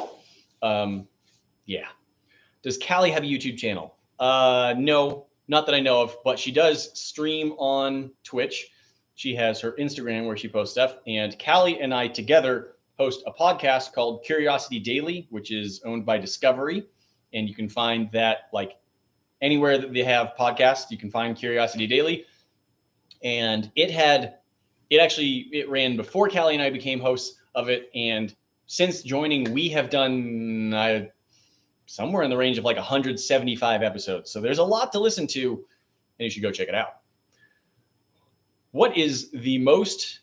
Yeah. Does Callie have a YouTube channel? No, not that I know of, but she does stream on Twitch. She has her Instagram where she posts stuff, and Callie and I together host a podcast called Curiosity Daily, which is owned by Discovery, and you can find that like anywhere that they have podcasts. You can find Curiosity Daily, and it ran before Callie and I became hosts of it, and since joining, we have done somewhere in the range of like 175 episodes. So there's a lot to listen to, and you should go check it out. What is the most?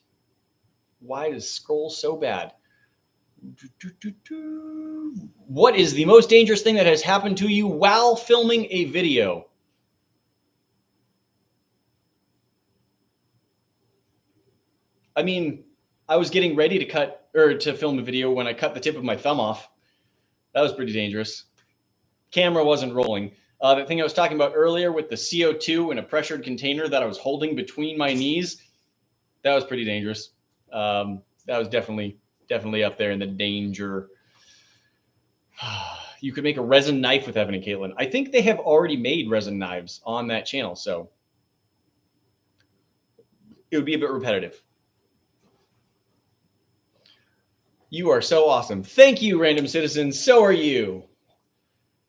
Why does scroll so bad? What is the most dangerous thing that has happened to you while filming a video? I mean, I was getting ready to film a video when I cut the tip of my thumb off. That was pretty dangerous. Camera wasn't rolling. The thing I was talking about earlier with the CO2 in a pressured container that I was holding between my knees, that was pretty dangerous. That was definitely up there in the danger. You could make a resin knife with Evan and Caitlin. I think they have already made resin knives on that channel, so it would be a bit repetitive. You are so awesome. Thank you, random citizens. So are you.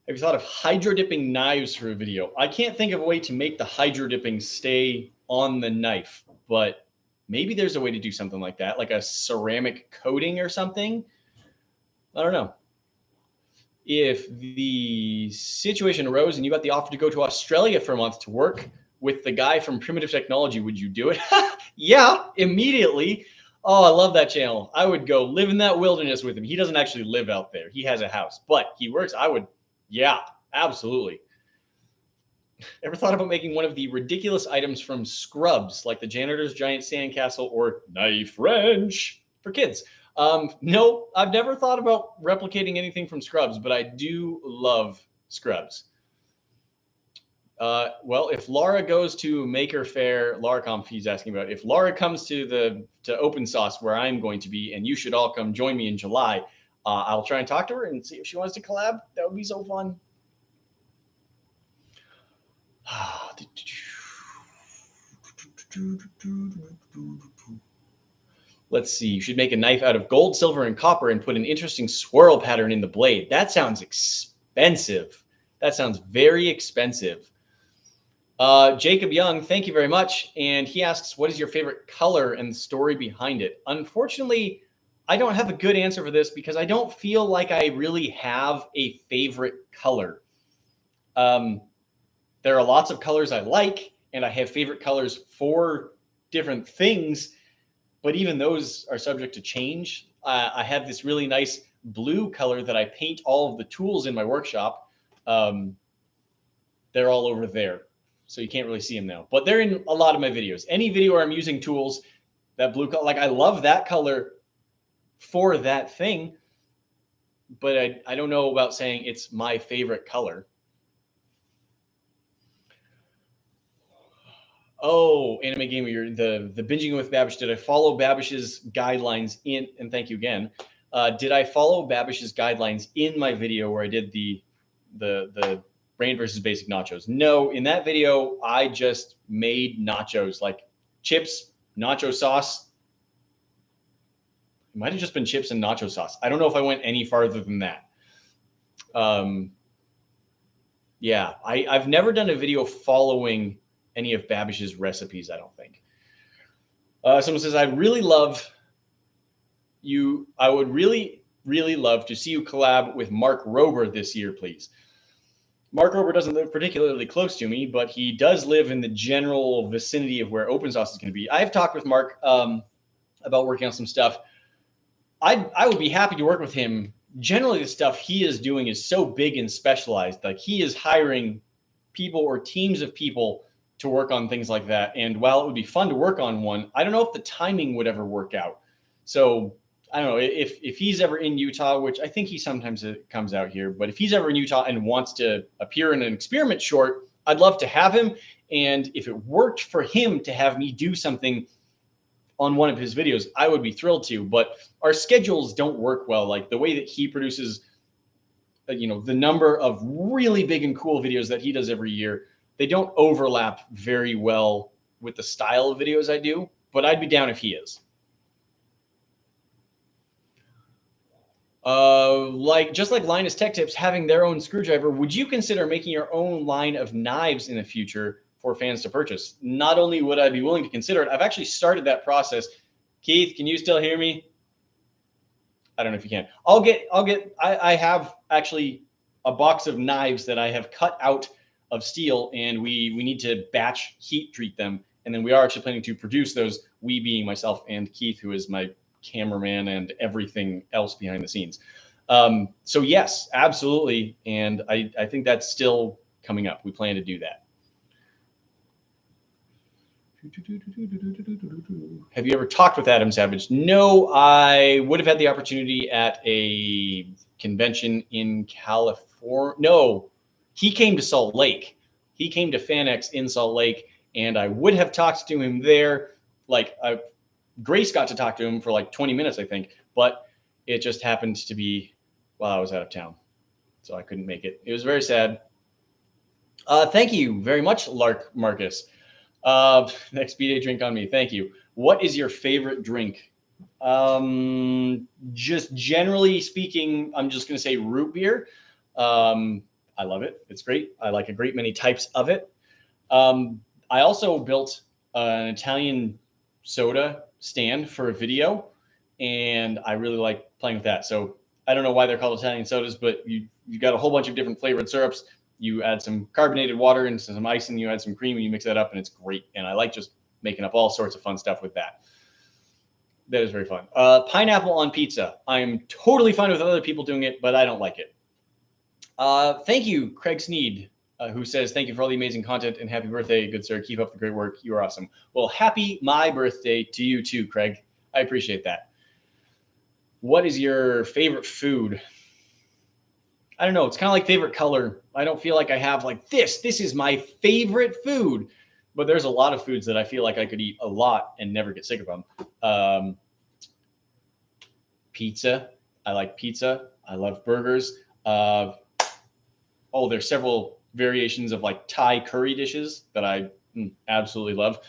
Have you thought of hydro dipping knives for a video? I can't think of a way to make the hydro dipping stay on the knife, but maybe there's a way to do something like that, like a ceramic coating or something. I don't know. If the situation arose and you got the offer to go to Australia for a month to work with the guy from Primitive Technology, would you do it? Yeah, immediately. Oh, I love that channel. I would go live in that wilderness with him. He doesn't actually live out there. He has a house, but he works. Yeah, absolutely. Ever thought about making one of the ridiculous items from Scrubs, like the janitor's giant sandcastle or knife wrench for kids? No, I've never thought about replicating anything from Scrubs, but I do love Scrubs. Well, if Laura goes to Maker Faire, LaraConf, he's asking about, if Laura comes to Open Sauce where I'm going to be, and you should all come join me in July, I'll try and talk to her and see if she wants to collab. That would be so fun. Let's see. You should make a knife out of gold, silver, and copper and put an interesting swirl pattern in the blade. That sounds expensive. That sounds very expensive. Jacob Young, thank you very much. And he asks, what is your favorite color and the story behind it? Unfortunately, I don't have a good answer for this because I don't feel like I really have a favorite color. There are lots of colors I like, and I have favorite colors for different things, but even those are subject to change. I have this really nice blue color that I paint all of the tools in my workshop. They're all over there, so you can't really see them now, but they're in a lot of my videos. Any video where I'm using tools, that blue color, like I love that color for that thing, but I don't know about saying it's my favorite color. Oh, Anime Gamer, you're the binging with Babish. Did I follow Babish's guidelines in? And thank you again. Did I follow Babish's guidelines in my video where I did the brain versus basic nachos? No, in that video I just made nachos, like chips, nacho sauce. It might have just been chips and nacho sauce. I don't know if I went any farther than that. Yeah, I've never done a video following any of Babish's recipes, I don't think. Someone says, I really love you. I would really, really love to see you collab with Mark Rober this year, please. Mark Rober doesn't live particularly close to me, but he does live in the general vicinity of where Open Sauce is going to be. I've talked with Mark about working on some stuff. I would be happy to work with him. Generally, the stuff he is doing is so big and specialized. Like he is hiring people or teams of people to work on things like that. And while it would be fun to work on one, I don't know if the timing would ever work out. So I don't know if he's ever in Utah, which I think he sometimes comes out here, but if he's ever in Utah and wants to appear in an experiment short, I'd love to have him. And if it worked for him to have me do something on one of his videos, I would be thrilled to, but our schedules don't work well. Like the way that he produces, the number of really big and cool videos that he does every year, they don't overlap very well with the style of videos I do, but I'd be down if he is. Just like Linus Tech Tips having their own screwdriver, would you consider making your own line of knives in the future for fans to purchase? Not only would I be willing to consider it, I've actually started that process. Keith, can you still hear me? I don't know if you can. I have actually a box of knives that I have cut out of steel, and we need to batch heat treat them. And then we are actually planning to produce those, we being myself and Keith, who is my cameraman and everything else behind the scenes. So yes, absolutely. And I think that's still coming up. We plan to do that. Have you ever talked with Adam Savage? No, I would have had the opportunity at a convention in California. No, he came to Salt Lake. He came to FanX in Salt Lake, and I would have talked to him there. Grace got to talk to him for like 20 minutes, I think, but it just happened to be while I was out of town, so I couldn't make it. It was very sad. Thank you very much, Lark Marcus. Next B-Day drink on me. Thank you. What is your favorite drink? Just generally speaking, I'm just going to say root beer. I love it. It's great. I like a great many types of it. I also built an Italian soda stand for a video, and I really like playing with that. So I don't know why they're called Italian sodas, but you got a whole bunch of different flavored syrups. You add some carbonated water and some ice, and you add some cream, and you mix that up, and it's great. And I like just making up all sorts of fun stuff with that. That is very fun. Pineapple on pizza. I'm totally fine with other people doing it, but I don't like it. Thank you, Craig Sneed, who says, thank you for all the amazing content and happy birthday, good sir. Keep up the great work. You are awesome. Well, happy my birthday to you too, Craig. I appreciate that. What is your favorite food? I don't know. It's kind of like favorite color. I don't feel like I have like this. This is my favorite food. But there's a lot of foods that I feel like I could eat a lot and never get sick of them. Pizza. I like pizza. I love burgers. Uh, there's several variations of like Thai curry dishes that I absolutely love.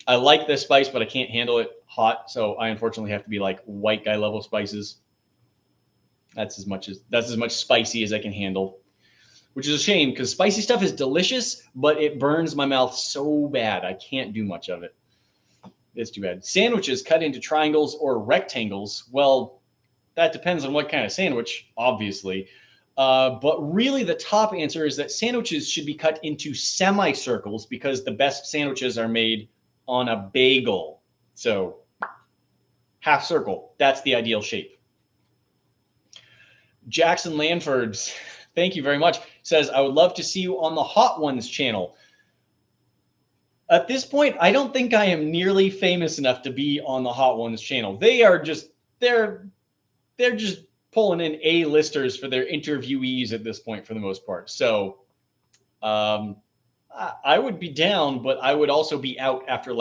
I like the spice, but I can't handle it hot. So I unfortunately have to be like white guy level spices. That's as much spicy as I can handle, which is a shame because spicy stuff is delicious, but it burns my mouth so bad I can't do much of it. It's too bad. Sandwiches cut into triangles or rectangles. Well, that depends on what kind of sandwich, obviously. But really, the top answer is that sandwiches should be cut into semicircles because the best sandwiches are made on a bagel. So, half circle, that's the ideal shape. Jackson Lanford's, thank you very much, says, I would love to see you on the Hot Ones channel. At this point, I don't think I am nearly famous enough to be on the Hot Ones channel. They're just pulling in A-listers for their interviewees at this point for the most part. So I would be down, but I would also be out after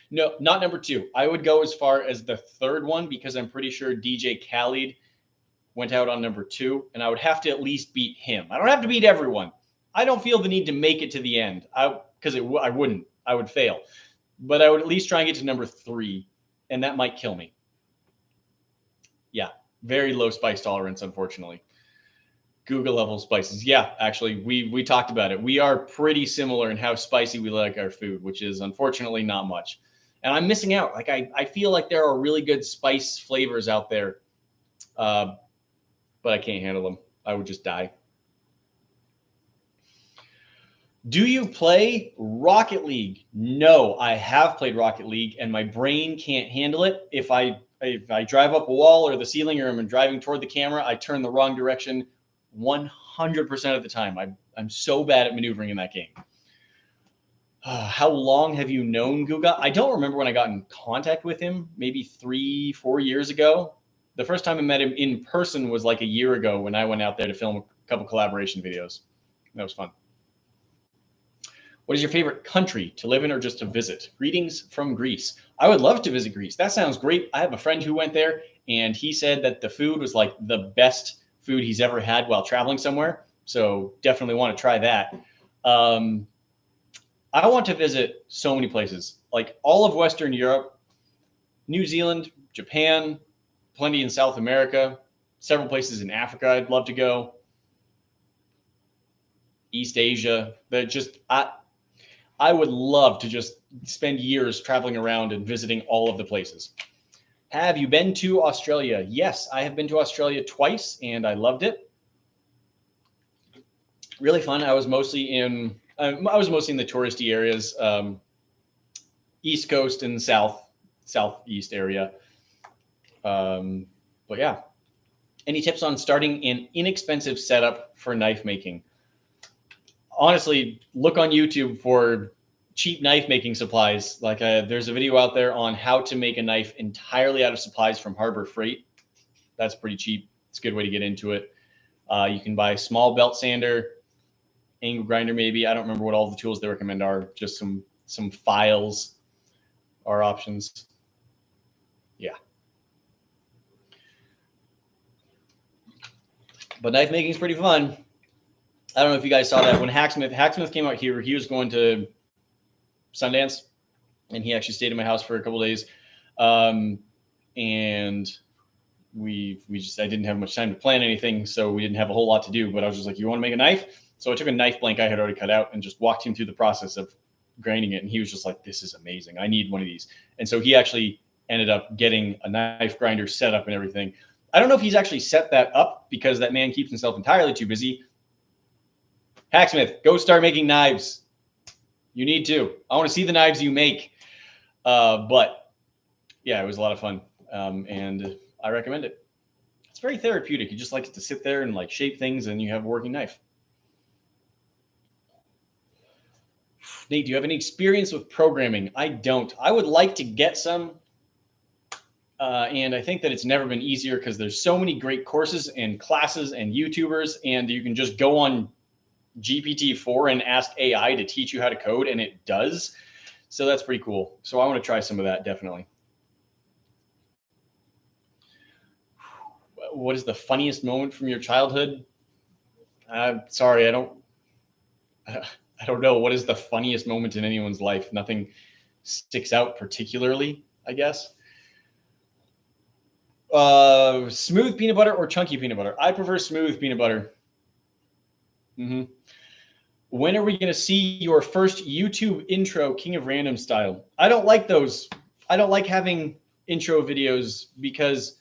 no, not number 2. I would go as far as the third one because I'm pretty sure DJ Khaled went out on number 2, and I would have to at least beat him. I don't have to beat everyone. I don't feel the need to make it to the end because I wouldn't. I would fail. But I would at least try and get to number 3, and that might kill me. Yeah, very low spice tolerance, unfortunately. Google level spices. Yeah, actually, we talked about it. We are pretty similar in how spicy we like our food, which is unfortunately not much. And I'm missing out. Like I feel like there are really good spice flavors out there, but I can't handle them. I would just die. Do you play Rocket League? No, I have played Rocket League, and my brain can't handle it. If I drive up a wall or the ceiling, or I'm driving toward the camera, I turn the wrong direction 100% of the time. I'm so bad at maneuvering in that game. How long have you known Guga? I don't remember when I got in contact with him. Maybe 3-4 years ago. The first time I met him in person was like a year ago when I went out there to film a couple collaboration videos. That was fun. What is your favorite country to live in or just to visit? Greetings from Greece. I would love to visit Greece. That sounds great. I have a friend who went there, and he said that the food was like the best food he's ever had while traveling somewhere. So definitely want to try that. I want to visit so many places, like all of Western Europe, New Zealand, Japan, plenty in South America, several places in Africa I'd love to go, East Asia. I would love to just spend years traveling around and visiting all of the places. Have you been to Australia? Yes, I have been to Australia twice, and I loved it. Really fun. I was mostly in the touristy areas, East Coast and Southeast area. But yeah, any tips on starting an inexpensive setup for knife making? Honestly, look on YouTube for cheap knife making supplies. There's a video out there on how to make a knife entirely out of supplies from Harbor Freight. That's pretty cheap. It's a good way to get into it. You can buy a small belt sander, angle grinder maybe. I don't remember what all the tools they recommend are. Just some files are options. Yeah. But knife making is pretty fun. I don't know if you guys saw that when Hacksmith came out here. He was going to Sundance, and he actually stayed in my house for a couple of days. And I didn't have much time to plan anything, so we didn't have a whole lot to do. But I was just like, "You want to make a knife?" So I took a knife blank I had already cut out and just walked him through the process of grinding it. And he was just like, "This is amazing. I need one of these." And so he actually ended up getting a knife grinder set up and everything. I don't know if he's actually set that up because that man keeps himself entirely too busy. Hacksmith, go start making knives. You need to. I want to see the knives you make. But yeah, it was a lot of fun, and I recommend it. It's very therapeutic. You just like to sit there and like shape things, and you have a working knife. Nate, do you have any experience with programming? I don't. I would like to get some. And I think that it's never been easier because there's so many great courses and classes and YouTubers, and you can just go on GPT-4 and ask AI to teach you how to code, and it does. So that's pretty cool. So I want to try some of that, definitely. What is the funniest moment from your childhood? Sorry, I don't. I don't know. What is the funniest moment in anyone's life? Nothing sticks out particularly, I guess. Smooth peanut butter or chunky peanut butter? I prefer smooth peanut butter. Mm-hmm. When are we going to see your first YouTube intro, King of Random style? I don't like those. I don't like having intro videos because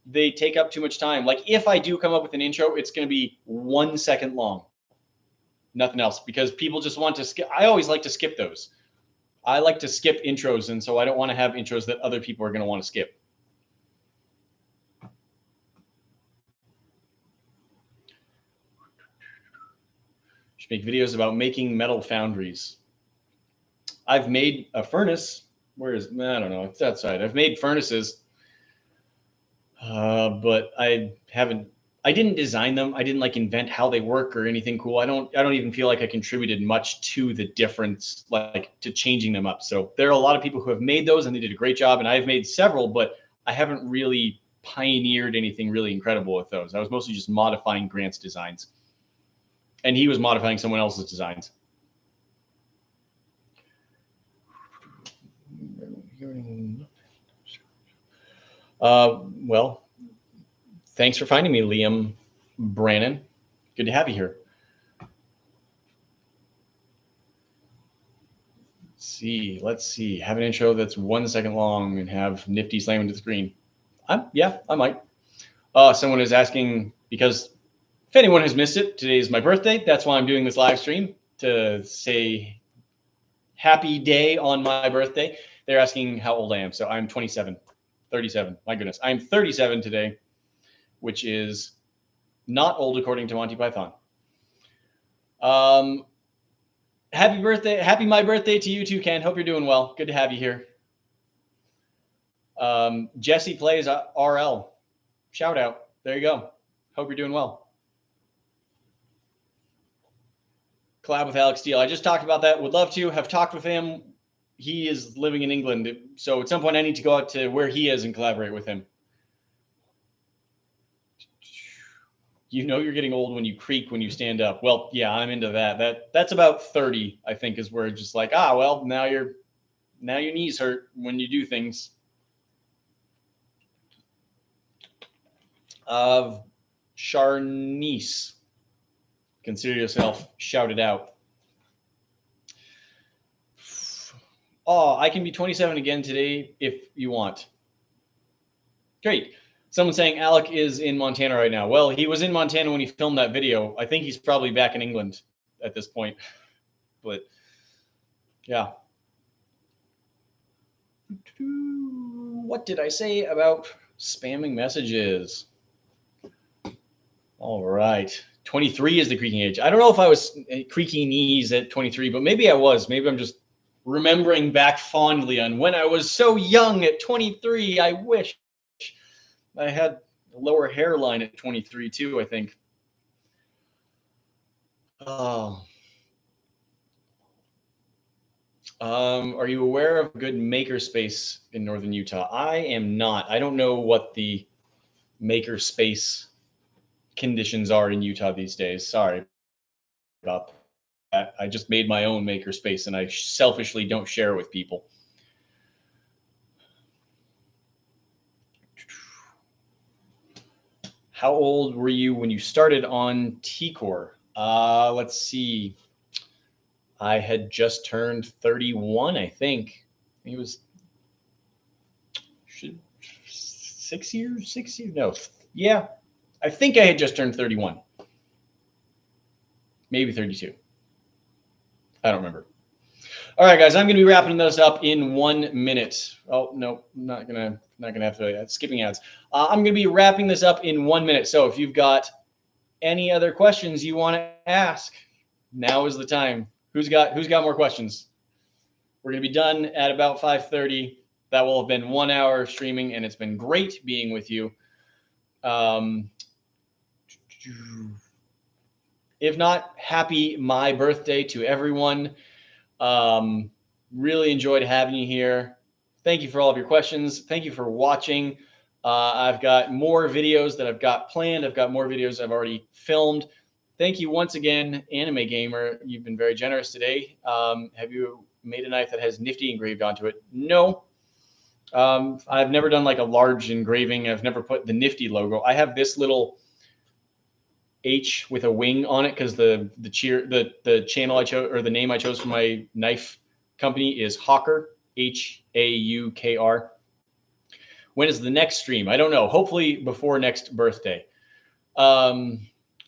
they take up too much time. Like if I do come up with an intro, it's going to be 1 second long. Nothing else, because people just want to skip. I always like to skip those. I like to skip intros, and so I don't want to have intros that other people are going to want to skip. Should make videos about making metal foundries. I've made a furnace. Where is? I don't know. It's outside. I've made furnaces, but I haven't. I didn't design them. I didn't like invent how they work or anything cool. I don't. I don't even feel like I contributed much to the difference, like to changing them up. So there are a lot of people who have made those, and they did a great job. And I've made several, but I haven't really pioneered anything really incredible with those. I was mostly just modifying Grant's designs, and he was modifying someone else's designs. Well, thanks for finding me, Liam Brannon. Good to have you here. Let's see. Have an intro that's 1 second long and have Nifty slam into the screen. Yeah, I might. Someone is asking, because if anyone has missed it, today is my birthday. That's why I'm doing this live stream, to say happy day on my birthday. They're asking how old I am. So I'm 27, 37. My goodness. I'm 37 today, which is not old according to Monty Python. Happy birthday. Happy my birthday to you too, Ken. Hope you're doing well. Good to have you here. Jesse plays RL. Shout out. There you go. Hope you're doing well. Collab with Alex Steele. I just talked about that. Would love to have talked with him. He is living in England. So at some point I need to go out to where he is and collaborate with him. You know you're getting old when you creak when you stand up. Well, yeah, I'm into that. That's about 30, I think, is where it's just like, well, now your knees hurt when you do things. Of Charnice. Consider yourself shouted out. Oh, I can be 27 again today if you want. Great. Someone saying Alec is in Montana right now. Well, he was in Montana when he filmed that video. I think he's probably back in England at this point. But yeah. What did I say about spamming messages? All right. 23 is the creaking age. I don't know if I was creaking knees at 23, but maybe I was. Maybe I'm just remembering back fondly on when I was so young at 23. I wish I had a lower hairline at 23 too, I think. Oh. Are you aware of a good makerspace in northern Utah? I am not. I don't know what the makerspace conditions are in Utah these days. Sorry about that. I just made my own makerspace and I selfishly don't share it with people. How old were you when you started on T-Core? Let's see. I had just turned 31, I think. It was 6 years? No. Yeah. I think I had just turned 31. Maybe 32. I don't remember. All right, guys, I'm going to be wrapping this up in 1 minute. Oh, no, not gonna have to, skipping ads. I'm going to be wrapping this up in 1 minute. So if you've got any other questions you want to ask, now is the time. Who's got more questions? We're going to be done at about 5:30. that will have been 1 hour of streaming, and it's been great being with you. If not, happy my birthday to everyone. Really enjoyed having you here. Thank you for all of your questions. Thank you for watching. I've got more videos that I've got planned. I've got more videos I've already filmed. Thank you once again, Anime Gamer. You've been very generous today. Have you made a knife that has Nifty engraved onto it? No. I've never done like a large engraving. I've never put the Nifty logo. I have this little H with a wing on it because the channel I chose, or the name I chose for my knife company, is Hawker, Haukr. When is the next stream? I don't know. Hopefully before next birthday.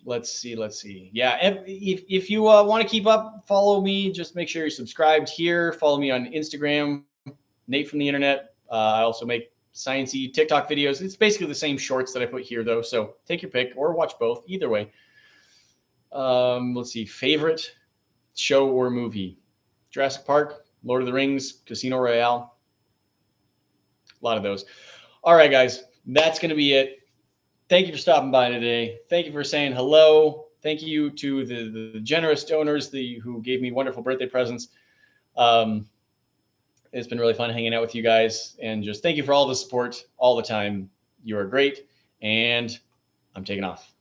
Let's see. Yeah, if you want to keep up, follow me. Just make sure you're subscribed here. Follow me on Instagram, Nate from the Internet. I also make sciencey TikTok videos. It's basically the same shorts that I put here, though. So take your pick or watch both. Either way. Let's see. Favorite show or movie? Jurassic Park, Lord of the Rings, Casino Royale. A lot of those. All right, guys. That's going to be it. Thank you for stopping by today. Thank you for saying hello. Thank you to the generous donors who gave me wonderful birthday presents. It's been really fun hanging out with you guys. And just thank you for all the support all the time. You are great. And I'm taking off.